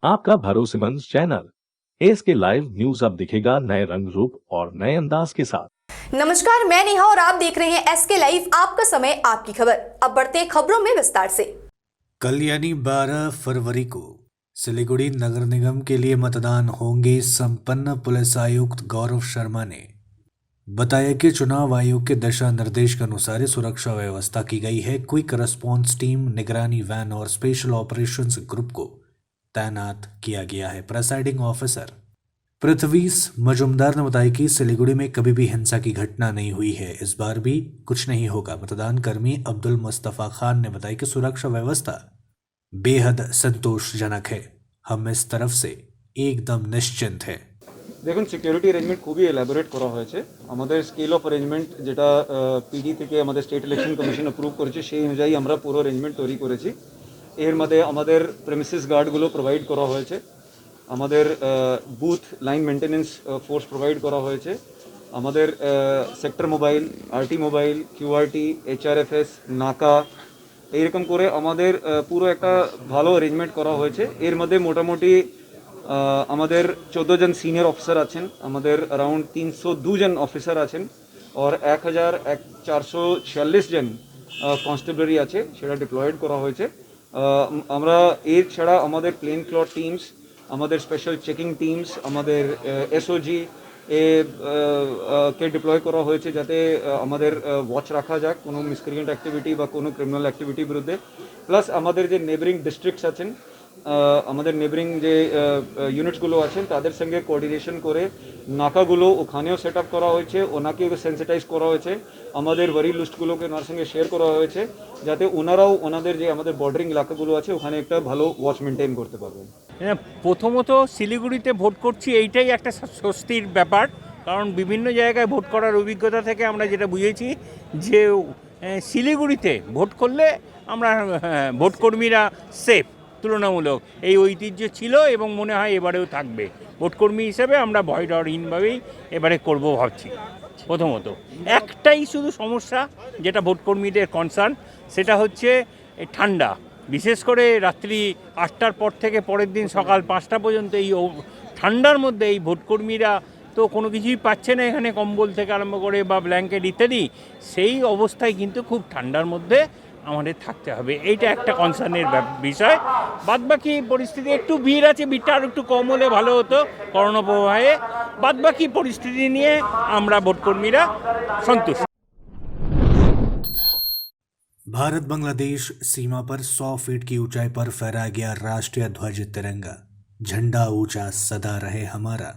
आपका भरोसेमंद channel S के लाइव न्यूज अब दिखेगा नए रंग रूप और नए अंदाज के साथ। नमस्कार, मैं नेहा और आप देख रहे हैं एसके लाइव, आपका समय आपकी खबर। अब बढ़ते हैं खबरों में विस्तार से। कल यानी 12 फरवरी को सिलीगुड़ी नगर निगम के लिए मतदान होंगे। संपन्न पुलिस आयुक्त गौरव शर्मा ने बताया कि चुनाव आयोग के दिशा निर्देश के अनुसार सुरक्षा व्यवस्था की गई है। क्विक रिस्पांस टीम, निगरानी वैन और स्पेशल ऑपरेशंस ग्रुप को तैनात किया गया है। प्रेसाइडिंग ऑफिसर पृथ्वीश मजुमदार ने बताया कि सिलीगुड़ी में कभी भी हिंसा की घटना नहीं हुई है, इस बार भी कुछ नहीं होगा। मतदान कर्मी अब्दुल मुस्तफा खान ने बताया कि सुरक्षा व्यवस्था बेहद संतोषजनक है, हम इस तरफ से एकदम निश्चिंत है। দেখুন সিকিউরিটি অ্যারেঞ্জমেন্ট খুবই এলাবোরেট করা হয়েছে। আমাদের স্কেল অফ অ্যারেঞ্জমেন্ট যেটা পিডি থেকে আমাদের স্টেট ইলেকশন কমিশন অ্যাপ্রুভ করেছে সেই অনুযায়ী আমরা পুরো অ্যারেঞ্জমেন্ট তৈরি করেছি। এর মধ্যে আমাদের প্রেমিসিস গার্ডগুলো প্রোভাইড করা হয়েছে, আমাদের booth line maintenance force provide করা হয়েছে, আমাদের sector mobile, RT mobile, QRT, HRFS, নাকা এইরকম করে আমাদের পুরো একটা ভালো অ্যারেঞ্জমেন্ট করা হয়েছে। এর মধ্যে মোটামুটি আমাদের 14 জন সিনিয়র অফিসার আছেন, আমাদের অ্যারাউন্ড 302 জন অফিসার আছেন আর 1446 জন কনস্টেবলারি আছে, সেটা ডিপ্লয়েড করা হয়েছে। আমরা এর ছাড়া আমাদের প্লেন ক্লথ টিমস, আমাদের স্পেশাল চেকিং টিমস, আমাদের এসওজি কে ডিপ্লয় করা হয়েছে যাতে আমাদের ওয়াচ রাখা যাক কোনো মিসক্রিয়েন্ট অ্যাক্টিভিটি বা কোনো ক্রিমিনাল অ্যাক্টিভিটির বিরুদ্ধে। প্লাস আমাদের যে নেবারিং ডিস্ট্রিক্টস আছেন, আমাদের নেবারিং যে ইউনিটসগুলো আছেন তাদের সঙ্গে কোঅর্ডিনেশন করে নাকাগুলো ওখানেও সেট আপ করা হয়েছে, ওনাকেও সেন্সিটাইজ করা হয়েছে, আমাদের ওয়ারি লিস্টগুলোকে ওনার সঙ্গে শেয়ার করা হয়েছে যাতে ওনারাও ওনাদের যে আমাদের বর্ডারিং এলাকাগুলো আছে ওখানে একটা ভালো ওয়াচ মেনটেন করতে পারবেন। প্রথমত শিলিগুড়িতে ভোট করছি, এইটাই একটা স্বস্তির ব্যাপার, কারণ বিভিন্ন জায়গায় ভোট করার অভিজ্ঞতা থেকে আমরা যেটা বুঝেছি যে শিলিগুড়িতে ভোট করলে আমরা ভোটকর্মীরা সেফ তুলনামূলক, এই ঐতিহ্য ছিল এবং মনে হয় এবারেও থাকবে। ভোটকর্মী হিসেবে আমরা ভয় ডরহীনভাবেই এবারে করব ভাবছি। প্রথমত একটাই শুধু সমস্যা যেটা ভোটকর্মীদের কনসার্ন, সেটা হচ্ছে ঠান্ডা, বিশেষ করে রাত্রি 8টার পর থেকে পরের দিন সকাল 5টা পর্যন্ত এই ঠান্ডার মধ্যে এই ভোটকর্মীরা তো কোনো কিছুই পাচ্ছে না এখানে, কম্বল থেকে আরম্ভ করে বা ব্ল্যাঙ্কেট ইত্যাদি, সেই অবস্থায় কিন্তু খুব ঠান্ডার মধ্যে আমাদের থাকতে হবে, এইটা একটা কনসার্নের বিষয়। বাদবাকি পরিস্থিতি একটু ভিড় আছে, ভিড়টা আর একটু কম হলে ভালো হতো করোনা প্রবাহে। বাদবাকি পরিস্থিতি নিয়ে আমরা ভোটকর্মীরা সন্তুষ্ট। भारत बांग्लादेश सीमा पर 100 फीट की ऊंचाई पर फहराया गया राष्ट्रीय ध्वज तिरंगा। झंडा ऊंचा सदा रहे हमारा,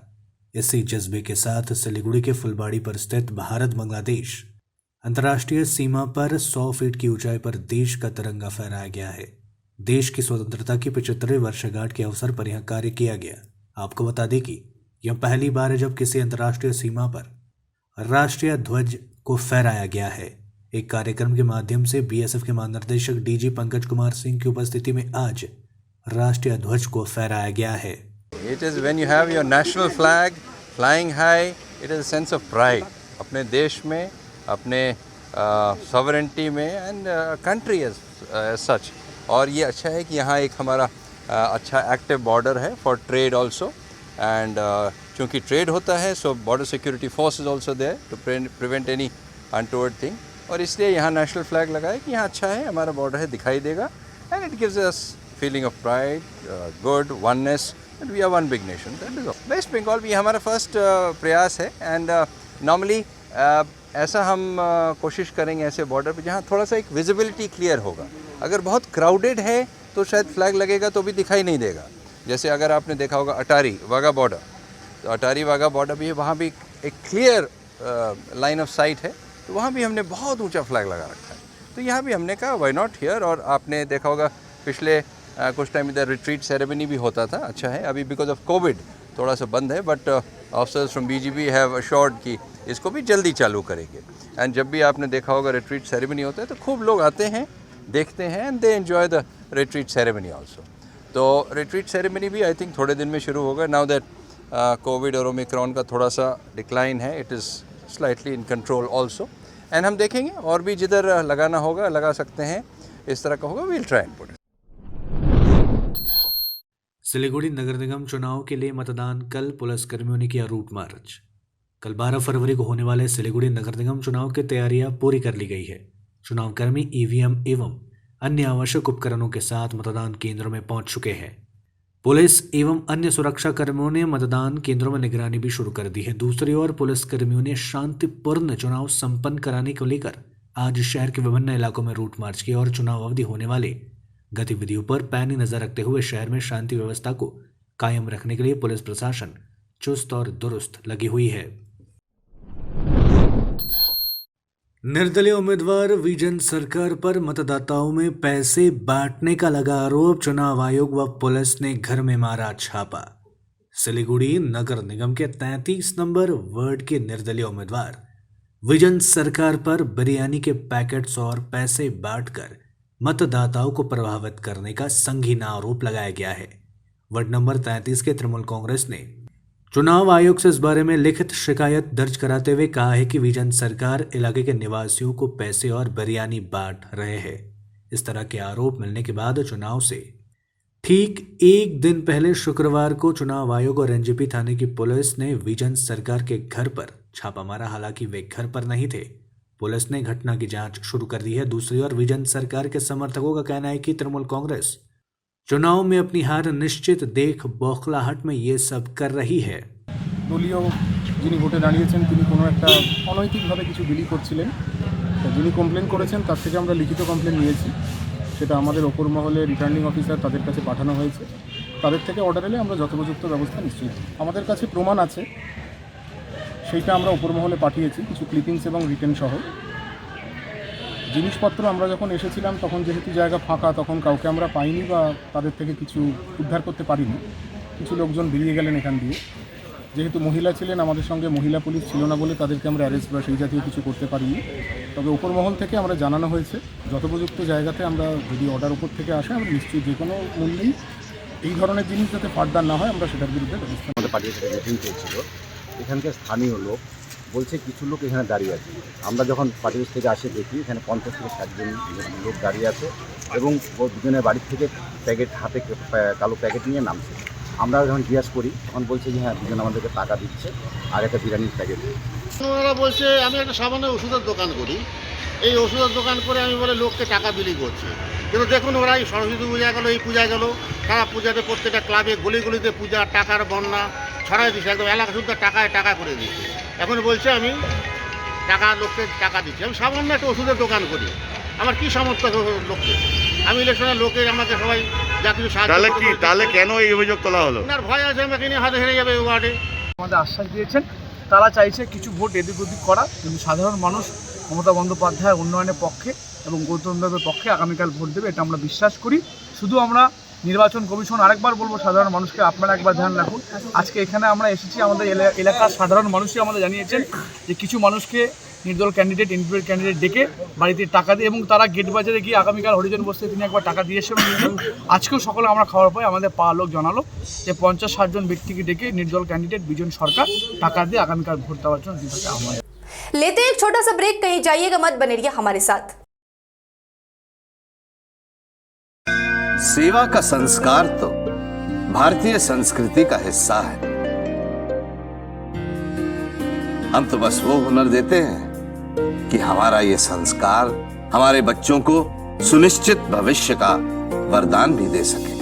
इसी जज्बे के साथ सिलीगुड़ी के फुलबाड़ी पर स्थित भारत बांग्लादेश अंतर्राष्ट्रीय सीमा पर 100 फीट की ऊंचाई पर देश का तिरंगा फहराया गया है। देश की स्वतंत्रता की 75वीं वर्षगांठ के अवसर पर यह कार्य किया गया। आपको बता दें कि यह पहली बार है जब किसी अंतर्राष्ट्रीय सीमा पर राष्ट्रीय ध्वज को फहराया गया है। एक कार्यक्रम के माध्यम से बीएसएफ के महानिदेशक डीजी पंकज कुमार सिंह की उपस्थिति में आज राष्ट्रीय ध्वज को फहराया गया है। It is when you have your national flag flying high, it is a sense of pride अपने देश में, अपने सॉवरेंटी में एंड कंट्री एज सच। और ये अच्छा है कि यहाँ एक हमारा अच्छा एक्टिव बॉर्डर है फॉर ट्रेड ऑल्सो, एंड चूँकि ट्रेड होता है so border security force is also there to prevent any untoward thing, और इसलिए यहाँ नेशनल फ्लैग लगाए कि यहाँ अच्छा है, हमारा बॉर्डर है, दिखाई देगा, and it gives us feeling of pride, good oneness, and we are one big nation, that is all. West Bengal भी हमारा फर्स्ट प्रयास है, एंड नॉर्मली ऐसा हम कोशिश करेंगे ऐसे बॉर्डर पे जहाँ थोड़ा सा एक विजिबिलिटी क्लियर होगा। अगर बहुत क्राउडेड है तो शायद फ्लैग लगेगा तो भी दिखाई नहीं देगा। जैसे अगर आपने देखा होगा अटारी वाघा बॉर्डर, तो अटारी वाघा बॉर्डर भी है, वहाँ भी एक क्लियर लाइन ऑफ साइट है, तो वहाँ भी हमने बहुत ऊंचा फ्लैग लगा रखा है। तो यहाँ भी हमने कहा वाई नॉट हियर। और आपने देखा होगा पिछले कुछ टाइम इधर रिट्रीट सेरेमनी भी होता था, अच्छा है, अभी बिकॉज ऑफ कोविड थोड़ा सा बंद है, but officers from BGB have assured कि इसको भी जल्दी चालू करेंगे। एंड जब भी आपने देखा होगा रिट्रीट सेरेमनी होता है तो खूब लोग आते हैं, देखते हैं, and they enjoy the retreat ceremony also. तो रिट्रीट सेरेमनी भी आई थिंक थोड़े दिन में शुरू होगा, नाउ दैट कोविड और ओमिक्रॉन का थोड़ा सा डिक्लाइन है, it is slightly in control also, and हम देखेंगे और भी जिधर लगाना होगा लगा सकते हैं, इस तरह का होगा, we'll try and put it. Siliguri नगर निगम चुनाव के लिए मतदान कल, पुलिसकर्मियों ने किया रूट मार्च। कल 12 फरवरी को होने वाले सिलीगुड़ी नगर निगम चुनाव की तैयारियां पूरी कर ली गई है। चुनावकर्मी ईवीएम एवं अन्य आवश्यक उपकरणों के साथ मतदान केंद्रों में पहुंच चुके हैं। पुलिस एवं अन्य सुरक्षा कर्मियों ने मतदान केंद्रों में निगरानी भी शुरू कर दी है। दूसरी ओर पुलिसकर्मियों ने शांतिपूर्ण चुनाव संपन्न कराने को लेकर आज शहर के विभिन्न इलाकों में रूट मार्च किया और चुनाव अवधि होने वाली गतिविधियों पर पैनी नजर रखते हुए शहर में शांति व्यवस्था को कायम रखने के लिए पुलिस प्रशासन चुस्त और दुरुस्त लगी हुई है। निर्दलीय उम्मीदवार विजन सरकार पर मतदाताओं में पैसे बांटने का लगा आरोप। चुनाव आयोग व पुलिस ने घर में मारा छापा। सिलीगुड़ी नगर निगम के 33 नंबर वार्ड के निर्दलीय उम्मीदवार विजन सरकार पर बिरयानी के पैकेट्स और पैसे बांटकर मतदाताओं को प्रभावित करने का संगीन आरोप लगाया गया है। वार्ड नंबर 33 के तृणमूल कांग्रेस ने चुनाव आयोग से इस बारे में लिखित शिकायत दर्ज कराते हुए कहा है कि विजन सरकार इलाके के निवासियों को पैसे और बिरयानी बांट रहे हैं। इस तरह के आरोप मिलने के बाद चुनाव से ठीक एक दिन पहले शुक्रवार को चुनाव आयोग और एनजेपी थाने की पुलिस ने विजन सरकार के घर पर छापा मारा। हालांकि वे घर पर नहीं थे। पुलिस ने घटना की जांच शुरू कर दी है। दूसरी ओर विजन सरकार के समर्थकों का कहना है कि तृणमूल कांग्रेस चुनाव में अपनी हार निश्चित देख बौखलाहट में ये सब कर रही है। দলীয় যিনি ভোটে দাঁড়িয়েছেন তিনি কোনো একটা অনৈতিকভাবে কিছু বিলি করছিলেন। যিনি কমপ্লেন করেছেন তার থেকে আমরা লিখিত কমপ্লেন নিয়েছি, সেটা আমাদের ওপর মহলে রিটার্নিং অফিসার তাদের কাছে পাঠানো হয়েছে। তাদের থেকে অর্ডার এলে আমরা যথোপযুক্ত ব্যবস্থা নিশ্চয়ই নেব। আমাদের কাছে প্রমাণ আছে, সেইটা আমরা ওপর মহলে পাঠিয়েছি, কিছু ক্লিপিংস এবং রিটেন সহ। জিনিসপত্র আমরা যখন এসেছিলাম তখন যেহেতু জায়গা ফাঁকা, তখন কাউকে আমরা পাইনি বা তাদের থেকে কিছু উদ্ধার করতে পারিনি। কিছু লোকজন বেরিয়ে গেলেন এখান দিয়ে। যেহেতু মহিলা ছিলেন, আমাদের সঙ্গে মহিলা পুলিশ ছিল না বলে তাদেরকে আমরা অ্যারেস্ট বা সেই জাতীয় কিছু করতে পারিনি। তবে ওপর মহল থেকে আমরা জানানো হয়েছে, যথোপযুক্ত জায়গাতে আমরা যদি অর্ডার ওপর থেকে আসে আমরা নিশ্চয়ই যে কোনো মূল্যেই এই ধরনের জিনিস যাতে ফার্দার না হয় আমরা সেটার বিরুদ্ধে ব্যবস্থা আমাদের পার্টির সাথে মিটিং হয়েছিল। এখানকার স্থানীয় লোক বলছে কিছু লোক এখানে দাঁড়িয়ে আছে। আমরা যখন পার্টির থেকে আসে দেখি এখানে 50 থেকে 60 জন লোক দাঁড়িয়ে আছে এবং দুজনের বাড়ির থেকে প্যাকেট হাতে কালো প্যাকেট নিয়ে নামছে। আমরা যখন জিজ্ঞাসা করি তখন বলছে যে হ্যাঁ দুজন আমাদেরকে টাকা দিচ্ছে আর একটা বিরিয়ানির প্যাকেট। ওনারা বলছে আমি একটা সামান্য ওষুধের দোকান করি, এই ওষুধের দোকান করে আমি বলে লোককে টাকা বিলি করছি। কিন্তু দেখুন ওরা এই সরস্বতী পূজা গেলো, এই পূজা গেলো, তারা পূজাতে প্রত্যেকটা ক্লাবে গলিগুলিতে পূজা টাকার বন্যা ছড়াই দিচ্ছে, একদম এলাকা শুদ্ধ টাকায় টাকা করে দিচ্ছে। এখন বলছে আমি টাকা লোককে টাকা দিচ্ছি। আমি সামান্য একটা ওষুধের দোকান করি, আমার কী সামর্থ্য লোককে? আমি ইলেকশনের লোকে আমাকে সবাই যা কিছু সাহায্য। তাহলে কেন এই অভিযোগ তোলা হলো? ওনার ভয় আছে আমাকে নিয়ে হাতে হেরে যাবে ওয়ার্ডে। আমাদের আশ্বাস দিয়েছেন, তারা চাইছে কিছু ভোট এদিক ওদিক করা, কিন্তু সাধারণ মানুষ মমতা বন্দ্যোপাধ্যায় উন্নয়নের পক্ষে এবং গৌতম দেবের পক্ষে আগামীকাল ভোট দেবে, এটা আমরা বিশ্বাস করি। শুধু আমরা নির্বাচন কমিশন আরেকবার বলবো সাধারণ মানুষকে আপনারা একবার ধ্যান রাখুন। আজকে এখানে আমরা এসেছি, আমাদের এলাকার সাধারণ মানুষই আমাদের জানিয়েছেন যে কিছু মানুষকে নির্দল ক্যান্ডিডেট ইন্ডিপেন্ডেন্ট ক্যান্ডিডেট ডেকে বাড়িতে টাকা দিয়ে এবং তারা গেট বাজারে গিয়ে আগামীকাল হরিজন বসতে তিনি একবার টাকা দিয়ে এসে আজকেও সকালে আমরা খবর পাই আমাদের পাড়ার লোক জানালো যে 50-60 জন ব্যক্তিকে ডেকে নির্দল ক্যান্ডিডেট বিজন সরকার টাকা দিয়ে আগামীকাল ভোট দেওয়ার জন্য দিতে আমাদের। लेते एक छोटा सा ब्रेक, कहीं जाइएगा मत, बने रहिए हमारे साथ। सेवा का संस्कार तो भारतीय संस्कृति का हिस्सा है। हम तो बस वो हुनर देते हैं कि हमारा ये संस्कार हमारे बच्चों को सुनिश्चित भविष्य का वरदान भी दे सके।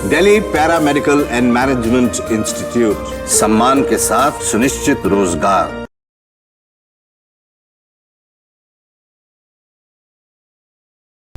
Delhi paramedical and management institute, सम्मान के साथ सुनिश्चित रोजगार।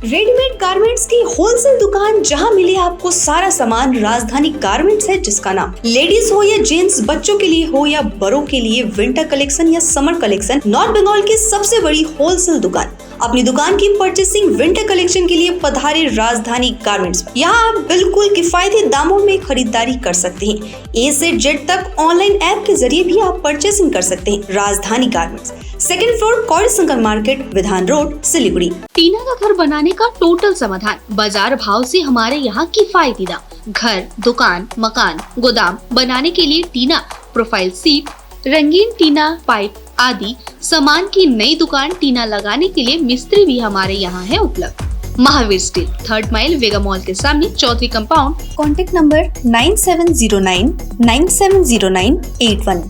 रेडीमेड गारमेंट्स की होलसेल दुकान, जहां मिले आपको सारा सामान। राजधानी गारमेंट्स है जिसका नाम। लेडीज हो या जेंट्स, बच्चों के लिए हो या बड़ों के लिए, विंटर कलेक्शन या समर कलेक्शन, नॉर्थ बंगाल की सबसे बड़ी होलसेल दुकान। अपनी दुकान की परचेसिंग विंटर कलेक्शन के लिए पधारे राजधानी गारमेंट्स। यहाँ आप बिल्कुल किफायती दामों में खरीदारी कर सकते हैं। ए से जेड तक ऑनलाइन ऐप के जरिए भी आप परचेसिंग कर सकते हैं। राजधानी गारमेंट्स, 2nd फ्लोर, कौड़ी शंकर मार्केट, विधान रोड, सिलीगुड़ी। टीना का घर बनाने का टोटल समाधान। बाजार भाव से हमारे यहाँ किफायती दाम। घर, दुकान, मकान, गोदाम बनाने के लिए टीना, प्रोफाइल सीट, रंगीन टीना, पाइप, आदि सामान की नई दुकान टीना लगाने के लिए मिस्त्री भी हमारे यहाँ है उपलब्ध। महावीर स्टील, 3rd माइल, वेगा मॉल के सामने, चौथी compound. Contact number 9709970981।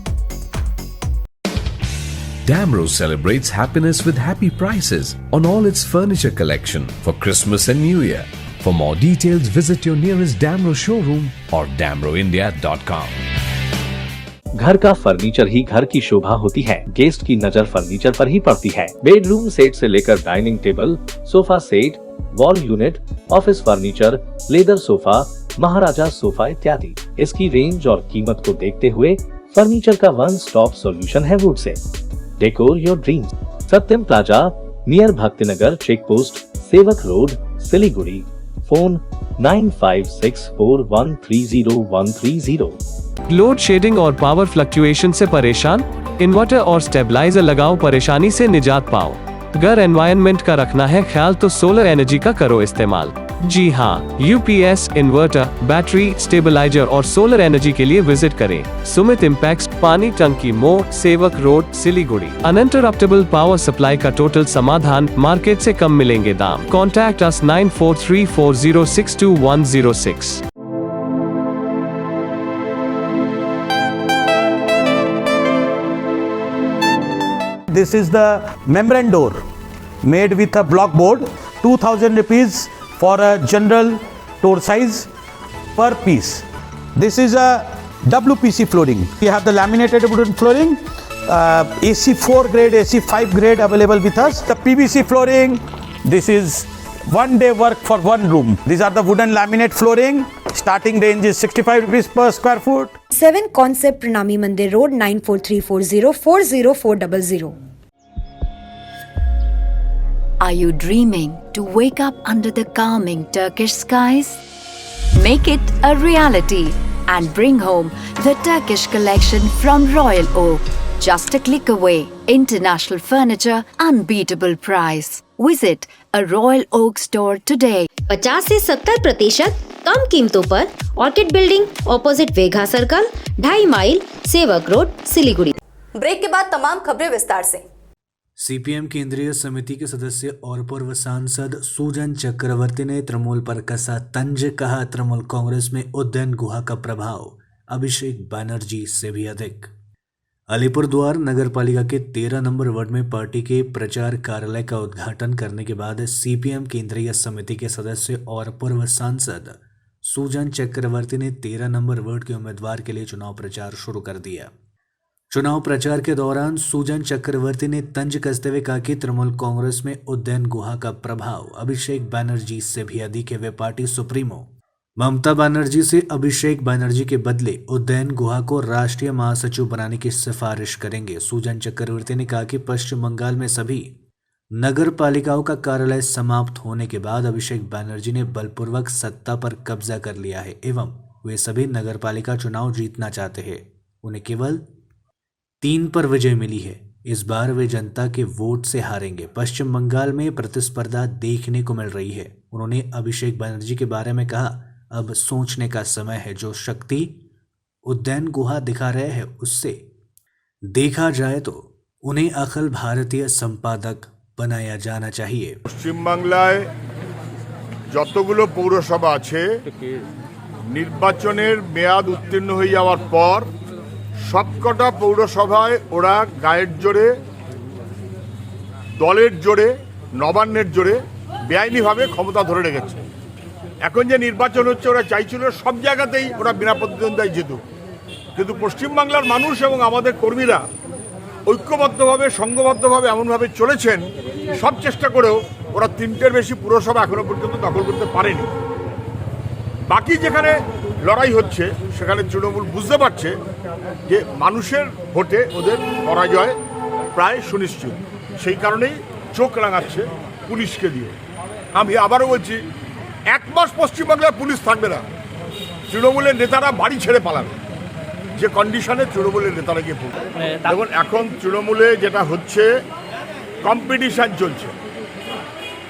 Damro celebrates happiness with happy prices on all its furniture collection for Christmas and New Year. For more details, visit your nearest Damro showroom or damroindia.com. घर का furniture ही घर की शोभा होती है। Guest की नजर furniture पर ही पड़ती है। बेडरूम सेट से लेकर dining table, sofa set, wall unit, office furniture, leather sofa, Maharaja sofa इत्यादि। इसकी रेंज और कीमत को देखते हुए फर्नीचर का वन स्टॉप सॉल्यूशन है वुड से। Decor your dreams. Satyam plaza, near Bhaktinagar check post, Sevoke road, Siliguri. Phone 9564130130। Load shedding और पावर फ्लक्चुएशन से परेशान? इन्वर्टर और स्टेबलाइजर लगाओ, परेशानी से निजात पाओ। घर एनवायरनमेंट का रखना है ख्याल तो सोलर एनर्जी का करो इस्तेमाल। जी हाँ, यूपीएस, इन्वर्टर, बैटरी, स्टेबलाइजर और सोलर एनर्जी के लिए विजिट करें सुमित इम्पैक्ट, पानी टंकी मोड़, सेवक road, Siliguri. Uninterruptible power supply का टोटल समाधान, मार्केट से कम मिलेंगे दाम। Contact us 9434062106। This is the membrane door made with a block board, 2000 rupees for a general door size per piece. This is a WPC flooring. We have the laminated wooden flooring, AC4 grade, AC5 grade available with us. The PVC flooring, this is one day work for one room. These are the wooden laminate flooring. Starting range is 65 rupees per square foot. 7 Concept Pranami Mandir Road 9434040400. Are you dreaming to wake up under the calming Turkish skies? Make it a reality and bring home the Turkish collection from Royal Oak. Just a click away. International furniture, unbeatable price. Visit a Royal Oak store today. 50 से 70% कम कीमतों पर orchid building, opposite वेगा circle, 2.5 mile, सेवक road, Siliguri. Break के बाद तमाम खबरें विस्तार से। सीपीएम केंद्रीय समिति के सदस्य और पूर्व सांसद सुजन चक्रवर्ती ने तृणमूल पर कसा तंज। कहा, तृणमूल कांग्रेस में उदयन गुहा का प्रभाव अभिषेक बनर्जी से भी अधिक। अलीपुरद्वार नगर पालिका के 13 नंबर वार्ड में पार्टी के प्रचार कार्यालय का उद्घाटन करने के बाद सीपीएम केंद्रीय समिति के सदस्य और पूर्व सांसद सुजन चक्रवर्ती ने 13 नंबर वार्ड के उम्मीदवार के लिए चुनाव प्रचार शुरू कर दिया। चुनाव प्रचार के दौरान सुजन चक्रवर्ती ने तंज कसते हुए कहा कि तृणमूल कांग्रेस में उदयन गुहा का प्रभाव अभिषेक बनर्जी से भी अधिक है। वे पार्टी सुप्रीमो ममता बनर्जी से अभिषेक बनर्जी के बदले उदयन गुहा को राष्ट्रीय महासचिव बनाने की सिफारिश करेंगे। सुजन चक्रवर्ती ने कहा कि पश्चिम बंगाल में सभी नगर पालिकाओं का कार्यालय समाप्त होने के बाद अभिषेक बनर्जी ने बलपूर्वक सत्ता पर कब्जा कर लिया है एवं वे सभी नगर पालिका चुनाव जीतना चाहते हैं। उन्हें केवल 3 पर विजय मिली है। इस बार वे जनता के वोट से हारेंगे। पश्चिम बंगाल में प्रतिस्पर्धा देखने को मिल रही है। उन्होंने अभिषेक बनर्जी के बारे में कहा, अब सोचने का समय है। जो शक्ति उदयन गुहा दिखा रहे हैं उससे देखा जाए तो उन्हें अखिल भारतीय संपादक बनाया जाना चाहिए। पश्चिम बांग्लाয় যতগুলো পৌরসভা আছে নির্বাচনের মেয়াদ উত্তীর্ণ হয়ে যাওয়ার পর সবকটা পৌরসভায় ওরা গায়ের জোরে, দলের জোরে, নবান্নের জোরে বেআইনিভাবে ক্ষমতা ধরে রেখেছে। এখন যে নির্বাচন হচ্ছে ওরা চাইছিল সব জায়গাতেই ওরা বিনা প্রতিদ্বন্দ্বিতায় জিতুক, কিন্তু পশ্চিমবাংলার মানুষ এবং আমাদের কর্মীরা ঐক্যবদ্ধভাবে সংঘবদ্ধভাবে এমনভাবে চলেছেন, সব চেষ্টা করেও ওরা 3টের বেশি পুরসভা এখনো পর্যন্ত দখল করতে পারেনি। বাকি যেখানে লড়াই হচ্ছে সেখানে তৃণমূল বুঝতে পারছে যে মানুষের ভোটে ওদের পরাজয় প্রায় সুনিশ্চিত। সেই কারণেই চোখ রাঙাচ্ছে পুলিশকে দিয়ে। আমি আবারও বলছি, 1 মাস পশ্চিমবাংলায় পুলিশ থাকবে না। তৃণমূলের নেতারা বাড়ি ছেড়ে পালাবে, যে কন্ডিশনে তৃণমূলের নেতারা গিয়ে পড়বে। দেখুন, এখন তৃণমূলে যেটা হচ্ছে কম্পিটিশান চলছে,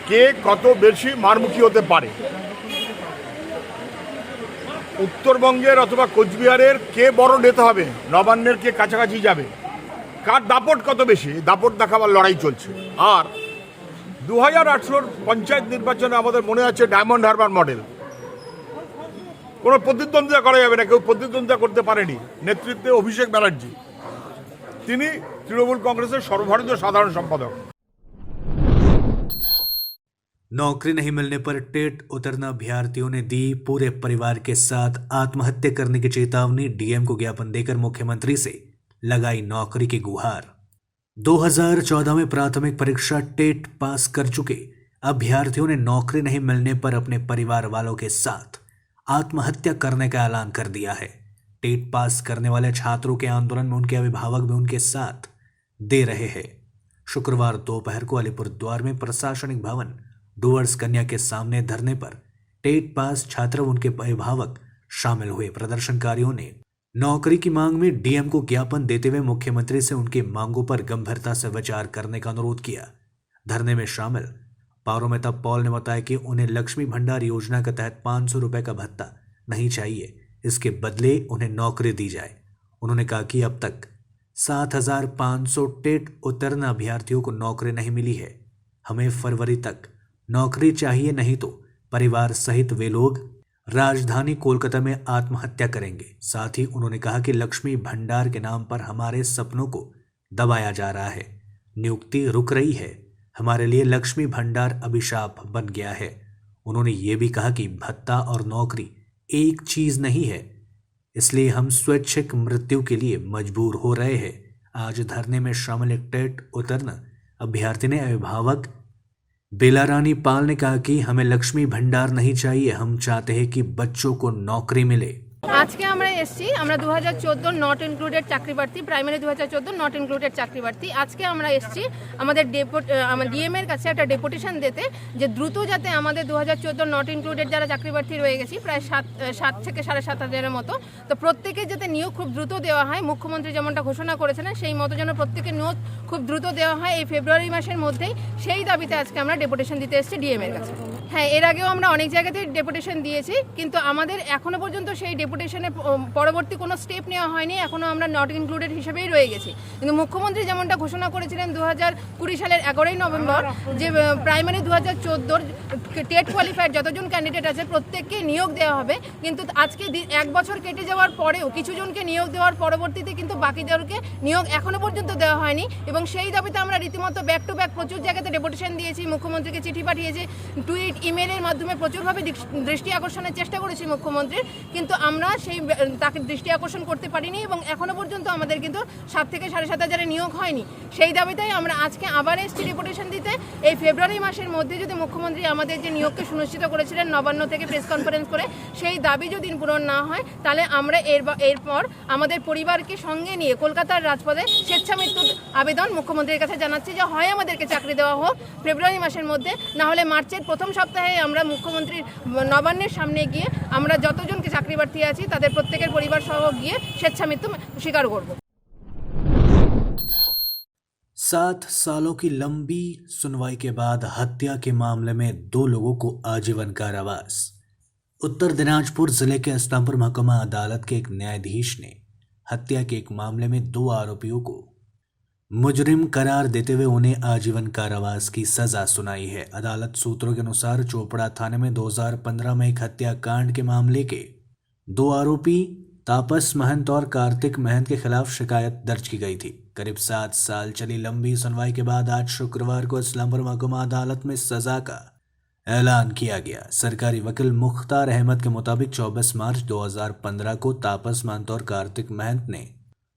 কে কত বেশি মারমুখী হতে পারে। উত্তরবঙ্গের অথবা কোচবিহারের কে বড় নেতা হবে, নবান্নের কে কাছাকাছি যাবে, কার দাপট কত বেশি, দাপট দেখাবার লড়াই চলছে। আর 2018 পঞ্চায়েত নির্বাচনে আমাদের মনে আছে ডায়মন্ড হারবার মডেল, কোনো প্রতিদ্বন্দ্বিতা করা যাবে না, কেউ প্রতিদ্বন্দ্বিতা করতে পারেনি। নেতৃত্বে অভিষেক ব্যানার্জি, তিনি তৃণমূল কাंग्रेसের সর্বভারতীয় সাধারণ সম্পাদক। नौकरी नहीं मिलने पर टेट उतरना अभ्यर्थियों ने दी पूरे परिवार के साथ आत्महत्या करने की चेतावनी। डीएम को ज्ञापन देकर मुख्यमंत्री से लगाई नौकरी की गुहार। 2014 में प्राथमिक परीक्षा टेट पास कर चुके अभ्यर्थियों ने नौकरी नहीं मिलने पर अपने परिवार वालों के साथ आत्महत्या करने का ऐलान कर दिया है। टेट पास करने वाले छात्रों के आंदोलन में उनके अभिभावक भी उनके साथ दे रहे हैं। शुक्रवार दोपहर को अलीपुरद्वार में प्रशासनिक भवन डूअर्स कन्या के सामने धरने पर टेट पास छात्र व उनके अभिभावक शामिल हुए। प्रदर्शनकारियों ने नौकरी की मांग में डीएम को ज्ञापन देते हुए मुख्यमंत्री से उनकी मांगों पर गंभीरता से विचार करने का अनुरोध किया। धरने में शामिल पारोमिता पॉल ने बताया कि उन्हें लक्ष्मी भंडार योजना के तहत 500 रुपए का भत्ता नहीं चाहिए, इसके बदले उन्हें नौकरी दी जाए। उन्होंने कहा कि अब तक 7,500 टेट उत्तीर्ण अभ्यर्थियों को नौकरी नहीं मिली है। हमें फरवरी तक नौकरी चाहिए, नहीं तो परिवार सहित वे लोग राजधानी कोलकाता में आत्महत्या करेंगे। साथ ही उन्होंने कहा कि लक्ष्मी भंडार के नाम पर हमारे सपनों को दबाया जा रहा है, नियुक्ति रुक रही है। हमारे लिए लक्ष्मी भंडार अभिशाप बन गया है। उन्होंने ये भी कहा कि भत्ता और नौकरी एक चीज नहीं है, इसलिए हम स्वैच्छिक मृत्यु के लिए मजबूर हो रहे हैं। आज धरने में शामिल एक टेट उत्तीर्ण अभ्यर्थी ने अभिभावक बेलारानी पाल ने कहा कि हमें लक्ष्मी भंडार नहीं चाहिए, हम चाहते हैं कि बच्चों को नौकरी मिले। আজকে আমরা এসেছি, আমরা 2014 নট ইনক্লুডেড চাকরি প্রার্থী, প্রাইমারি 2014 নট ইনক্লুডেড চাকরি প্রার্থী। আজকে আমরা এসেছি আমাদের ডিএম এর কাছে একটা ডেপুটেশন দিতে, যে দ্রুত যাতে আমাদের 2014 নট ইনক্লুডেড যারা চাকরি প্রার্থী রয়ে গেছি প্রায় 7 থেকে 7,500 মতো, তো প্রত্যেকে যাতে নিয়োগ খুব দ্রুত দেওয়া হয়। মুখ্যমন্ত্রী যেমনটা ঘোষণা করেছিলেন সেই মতো যেন প্রত্যেকে নিয়োগ খুব দ্রুত দেওয়া হয় এই ফেব্রুয়ারি মাসের মধ্যেই, সেই দাবিতে আজকে আমরা ডেপুটেশন দিতে এসেছি ডিএম এর কাছে। হ্যাঁ, এর আগেও আমরা অনেক জায়গাতেই ডেপুটেশন দিয়েছি, কিন্তু আমাদের এখনো পর্যন্ত সেই ডেপুটেশনে পরবর্তী কোনো স্টেপ নেওয়া হয়নি। এখনো আমরা নট ইনক্লুডেড হিসেবেই রয়ে গেছি। কিন্তু মুখ্যমন্ত্রী যেমনটা ঘোষণা করেছিলেন 2020 সালের 11ই নভেম্বর, যে প্রাইমারি 2014 টেট কোয়ালিফাইড যতজন ক্যান্ডিডেট আছে প্রত্যেককে নিয়োগ দেওয়া হবে, কিন্তু আজকে 1 বছর কেটে যাওয়ার পরেও কিছু জনকে নিয়োগ দেওয়ার পরবর্তীতে কিন্তু বাকিদেরকে নিয়োগ এখনো পর্যন্ত দেওয়া হয়নি। এবং সেই দাবিতে আমরা রীতিমতো ব্যাক টু ব্যাক প্রচুর জায়গাতে ডেপুটেশন দিয়েছি, মুখ্যমন্ত্রীকে চিঠি পাঠিয়েছি, টুইট ইমেলের মাধ্যমে প্রচুরভাবে দৃষ্টি আকর্ষণের চেষ্টা করেছি মুখ্যমন্ত্রীর, কিন্তু আমরা সেই তাকে দৃষ্টি আকর্ষণ করতে পারিনি এবং এখনো পর্যন্ত আমাদের কিন্তু 7 থেকে 7,500 নিয়োগ হয়নি। সেই দাবিতেই আমরা আজকে আবার এসেছি ডেপুটেশন দিতে। এই ফেব্রুয়ারি মাসের মধ্যে যদি মুখ্যমন্ত্রী আমাদের যে নিয়োগকে সুনিশ্চিত করেছিলেন নবান্ন থেকে প্রেস কনফারেন্স করে, সেই দাবি যদি পূরণ না হয় তাহলে আমরা এরপর আমাদের পরিবারকে সঙ্গে নিয়ে কলকাতার রাজপথে স্বেচ্ছা মৃত্যুর আবেদন মুখ্যমন্ত্রীর কাছে জানাচ্ছি, যে হয় আমাদেরকে চাকরি দেওয়া হোক ফেব্রুয়ারি মাসের মধ্যে, না হলে মার্চের প্রথম সপ্তাহে আমরা মুখ্যমন্ত্রীর নবান্নের সামনে গিয়ে আমরা যতজনকে চাকরি প্রার্থী আছি তাদের প্রত্যেকের পরিবার সহ গিয়ে স্বেচ্ছা মৃত্যু স্বীকার করব। 7 सालों की लंबी सुनवाई के बाद हत्या के मामले में 2 लोगों को आजीवन कारावास। उत्तर दिनाजपुर जिले के इस्लामपुर महकमा अदालत के एक न्यायाधीश ने हत्या के एक मामले में 2 आरोपियों को मुजरिम करार देते हुए उन्हें आजीवन कारावास की सजा सुनाई है। अदालत सूत्रों के अनुसार चोपड़ा थाने में 2015 में एक हत्याकांड के मामले के 2 आरोपी तापस महंत और कार्तिक महंत के खिलाफ शिकायत दर्ज की गई थी। करीब 7 साल चली लंबी सुनवाई के बाद आज शुक्रवार को इस्लामपुर महकमा अदालत में सजा का ऐलान किया गया। सरकारी वकील मुख्तार अहमद के मुताबिक 24 मार्च 2015 को तापस महंत और कार्तिक महंत ने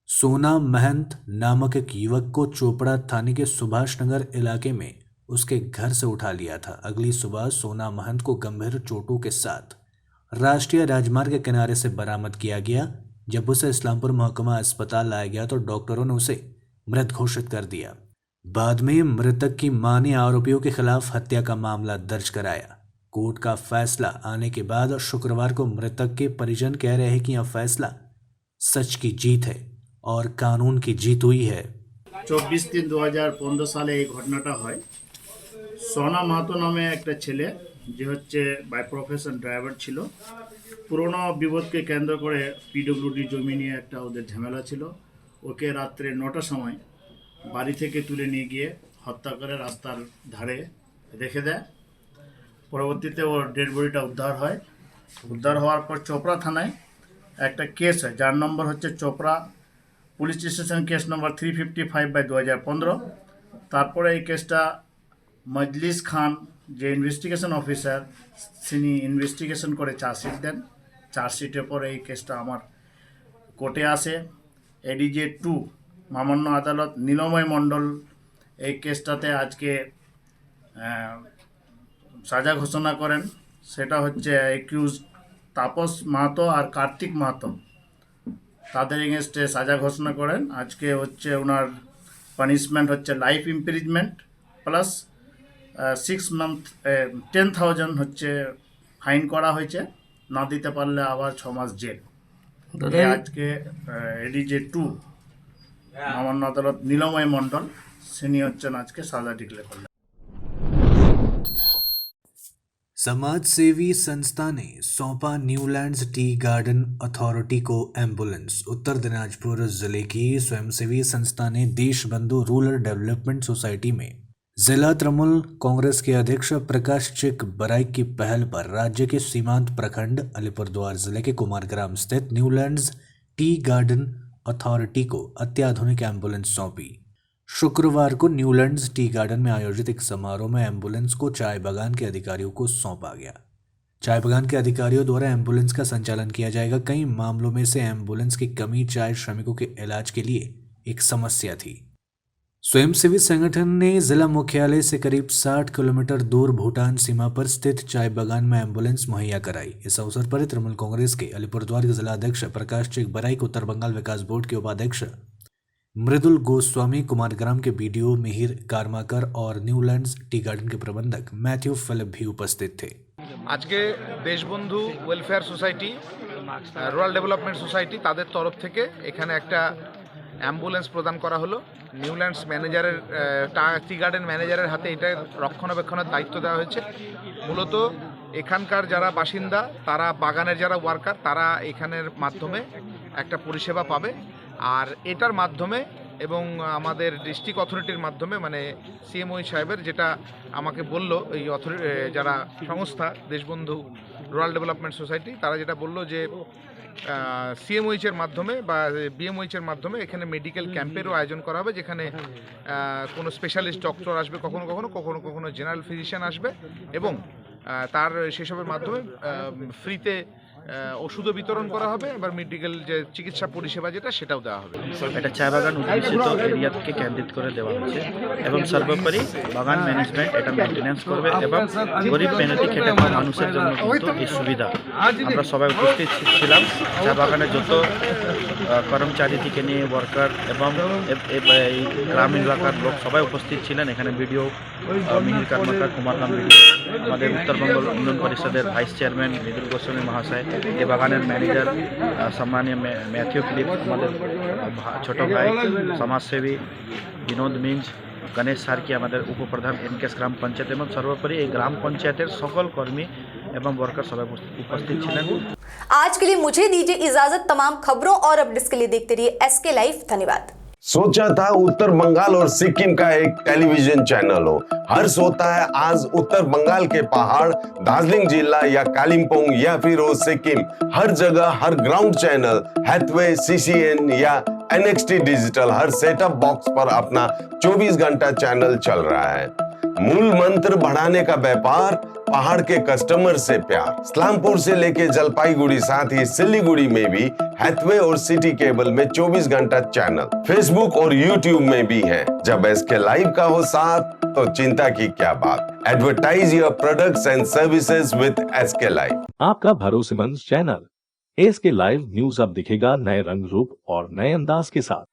सोना महंत नामक एक युवक को चोपड़ा थाने के सुभाष नगर इलाके में उसके घर से उठा लिया था। अगली सुबह सोना महंत को गंभीर चोटों के साथ राष्ट्रीय राजमार्ग के किनारे से बरामद किया गया। जब उसे इस्लामपुर महकमा अस्पताल लाया गया तो डॉक्टरों ने उसे मृत घोषित कर दिया। बाद में मृतक की मां ने आरोपियों के खिलाफ हत्या का मामला दर्ज कराया। कोर्ट का फैसला आने के बाद शुक्रवार को मृतक के परिजन कह रहे हैं कि यह फैसला सच की जीत है और कानून की जीत हुई है। 24/3/2015 সালে এই ঘটনাটা হয়। সোনা মাহাতো নামে একটা ছেলে, যে হচ্ছে বাই প্রফেশন ড্রাইভার ছিল। পুরনো বিপদকে কেন্দ্র করে পিডব্লিউডি জমি নিয়ে একটা ওদের ঝামেলা ছিল। ওকে রাত্রে 9টার সময় বাড়ি থেকে তুলে নিয়ে গিয়ে হত্যা করে রাস্তার ধারে রেখে দেয়। পরবর্তীতে ওর ডেড বডিটা উদ্ধার হয়। উদ্ধার হওয়ার পর চোপড়া থানায় একটা কেস হয়, যার নম্বর হচ্ছে Chopra police station case number 355/2015। তারপরে এই কেসটা মজলিস খান যে ইনভেস্টিগেশন অফিসার, তিনি ইনভেস্টিগেশন করে চার্জশিট দেন। চার্জশিটের পরে এই কেসটা আমার কোর্টে আসে। এডিজে 2 মামন্য আদালত নীলময় মণ্ডল এই কেসটাতে আজকে সাজা ঘোষণা করেন। সেটা হচ্ছে একিউজ তাপস মাহাতো আর কার্তিক মাহাতো, তাদের এগেনস্টে সাজা ঘোষণা করেন। আজকে হচ্ছে ওনার পানিশমেন্ট হচ্ছে লাইফ ইমপ্রিজমেন্ট প্লাস 6 মান্থ 10,000 হচ্ছে ফাইন করা হয়েছে, না দিতে পারলে আবার 6 মাস জেল। আজকে এডিজে 2 মামন্য আদালত নীলময় মণ্ডল তিনি হচ্ছেন আজকে সাজা ডিক্লেয়ার করলেন। समाज सेवी संस्था ने सौंपा न्यूलैंड्स टी गार्डन अथॉरिटी को एम्बुलेंस। उत्तर दिनाजपुर जिले की स्वयंसेवी संस्था ने देशबंधु रूरल डेवलपमेंट सोसाइटी में जिला तृणमूल कांग्रेस के अध्यक्ष प्रकाश चिक बराइक की पहल पर राज्य के सीमांत प्रखंड अलीपुरद्वार जिले के कुमारग्राम स्थित न्यूलैंड्स टी गार्डन अथॉरिटी को अत्याधुनिक एम्बुलेंस सौंपी। शुक्रवार को न्यूलैंड्स टी गार्डन में आयोजित एक समारोह में एम्बुलेंस को चाय बागान के अधिकारियों को सौंपा गया। चाय बागान के अधिकारियों द्वारा एम्बुलेंस का संचालन किया जाएगा। कई मामलों में से एम्बुलेंस की कमी चाय श्रमिकों के इलाज के लिए एक समस्या थी। स्वयंसेवी संगठन ने जिला मुख्यालय से करीब 60 किलोमीटर दूर भूटान सीमा पर स्थित चाय बागान में एम्बुलेंस मुहैया कराई। इस अवसर पर तृणमूल कांग्रेस के अलीपुरद्वार के जिला अध्यक्ष प्रकाश चिक बराइक, उत्तर बंगाल विकास बोर्ड के उपाध्यक्ष मृदुल गोस्वामी, कुमारग्राम के बीडीओ मिहिर कारमाकर और न्यूलैंड्स टी गार्डन के प्रबंधक मैथ्यू फिलिप भी उपस्थित थे। आज के Deshbandhu welfare society rural development society ताদের तरफ থেকে এখানে একটা অ্যাম্বুলেন্স প্রদান করা হলো। নিউল্যান্ডস ম্যানেজারের টি গার্ডেন ম্যানেজারের হাতে এটা রক্ষণাবেক্ষণের দায়িত্ব দেওয়া হয়েছে। মূলত এখানকার যারা বাসিন্দা, তারা বাগানের যারা ওয়ার্কার, তারা এখানের মাধ্যমে একটা পরিষেবা পাবে। আর এটার মাধ্যমে এবং আমাদের ডিস্ট্রিক্ট অথরিটির মাধ্যমে, মানে সিএমওই সাহেবের যেটা আমাকে বলল, এই যারা সংস্থা দেশবন্ধু রুরাল ডেভেলপমেন্ট সোসাইটি, তারা যেটা বললো যে সিএমওইচের মাধ্যমে বা বিএমওইচের মাধ্যমে এখানে মেডিকেল ক্যাম্পেরও আয়োজন করা হবে, যেখানে কোনো স্পেশালিস্ট ডক্টর আসবে, কখনো কখনো জেনারেল ফিজিশিয়ান আসবে এবং তার সেসবের মাধ্যমে ফ্রিতে ওষুধও বিতরণ করা হবে, এবার মেডিকেল যে চিকিৎসা পরিষেবা যেটা সেটাও দেওয়া হবে। এটা চা বাগান উদ্দেশিত এরিয়া থেকে কেন্দ্রিত করে দেওয়া হচ্ছে এবং সর্বোপরি বাগান ম্যানেজমেন্ট এটা মেনটেন্যান্স করবে এবং গরিব মেহনতি খেটে খাওয়া মানুষের জন্য কিন্তু এই সুবিধা। আমরা সবাই উপস্থিত ছিলাম, চা বাগানের যত কর্মচারী থেকে নিয়ে ওয়ার্কার এবং এই গ্রামীণ এলাকার লোক সবাই উপস্থিত ছিলেন। এখানে ভিডিও মিহির কর্মকার, কুমারগ্রাম ভিডিও, আমাদের উত্তরবঙ্গ উন্নয়ন পরিষদের ভাইস চেয়ারম্যান মৃদুল গোস্বামী মহাশয়, এই বাগানের ম্যানেজার সম্মানীয় ম্যাথিউ ফিলিপ, আমাদের ছোট ভাই সমাজসেবী বিনোদ মিঞ্জ, গণেশ সার্কি, আমাদের উপপ্রধান এনকেএস গ্রাম পঞ্চায়েত এবং সর্বোপরি এই গ্রাম পঞ্চায়েতের সকল কর্মী এবং ওয়ার্কার সবাই উপস্থিত ছিলেন। आज के लिए मुझे दीजिए इजाजत। तमाम खबरों और अपडेट्स के लिए देखते रहिए एसके लाइव। धन्यवाद। सोचा था उत्तर बंगाल और सिक्किम का एक टेलीविजन चैनल हो। हर्ष होता है आज उत्तर बंगाल के पहाड़, दार्जिलिंग जिला या कालिम्पोंग या फिर हो सिक्किम, हर जगह हर ग्राउंड चैनल हैथवे, सीसीएन या एनएक्सटी डिजिटल हर सेटअप बॉक्स पर अपना 24 घंटा चैनल चल रहा है। मूल मंत्र बढ़ाने का व्यापार, पहाड़ के कस्टमर से प्यार। इस्लामपुर से लेके जलपाईगुड़ी साथ ही सिलीगुड़ी में भी हैथवे और सिटी केबल में 24 घंटा चैनल, फेसबुक और यूट्यूब में भी है। जब एसके लाइव का हो साथ तो चिंता की क्या बात। Advertise your products and services with SK live. आपका भरोसेमंद चैनल एसके लाइव न्यूज अब दिखेगा नए रंग रूप और नए अंदाज के साथ।